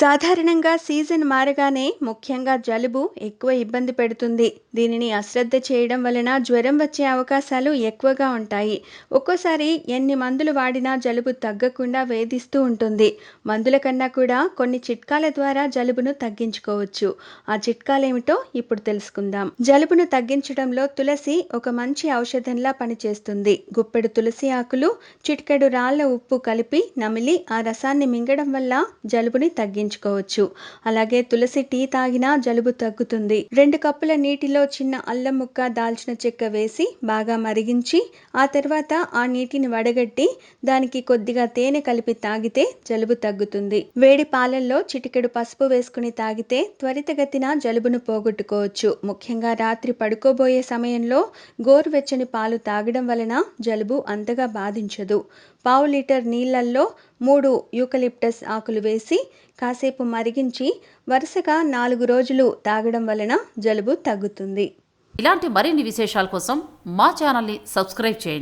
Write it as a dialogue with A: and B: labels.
A: సాధారణంగా సీజన్ మారగానే ముఖ్యంగా జలుబు ఎక్కువ ఇబ్బంది పెడుతుంది. దీనిని అశ్రద్ధ చేయడం వలన జ్వరం వచ్చే అవకాశాలు ఎక్కువగా ఉంటాయి. ఒక్కోసారి ఎన్ని మందులు వాడినా జలుబు తగ్గకుండా వేధిస్తూ ఉంటుంది. మందుల కన్నా కూడా కొన్ని చిట్కాల ద్వారా జలుబును తగ్గించుకోవచ్చు. ఆ చిట్కాలేమిటో ఇప్పుడు తెలుసుకుందాం. జలుబును తగ్గించడంలో తులసి ఒక మంచి ఔషధంలా పనిచేస్తుంది. గుప్పెడు తులసి ఆకులు, చిటికెడు రాళ్ల ఉప్పు కలిపి నమిలి ఆ రసాన్ని మింగడం వల్ల జలుబుని తగ్గించుకోవచ్చు. అలాగే తులసి టీ తాగినా జలుబు తగ్గుతుంది. 2 కప్పుల నీటిలో చిన్న అల్లం ముక్క, దాల్చిన చెక్క వేసి బాగా మరిగించి ఆ తర్వాత ఆ నీటిని వడగట్టి దానికి కొద్దిగా తేనె కలిపి తాగితే జలుబు తగ్గుతుంది. వేడి పాలల్లో చిటికెడు పసుపు వేసుకుని తాగితే త్వరితగతిన జలుబును పోగొట్టుకోవచ్చు. ముఖ్యంగా రాత్రి పడుకోబోయే సమయంలో గోరువెచ్చని పాలు తాగడం వలన జలుబు అంతగా బాధించదు. పావు లీటర్ నీళ్లల్లో 3 యూకలిప్టస్ ఆకులు వేసి కాసేపు మరిగించి వరుసగా 4 రోజులు తాగడం వలన జలుబు తగ్గుతుంది.
B: ఇలాంటి మరిన్ని విశేషాల కోసం మా ఛానల్ని సబ్స్క్రైబ్ చేయండి.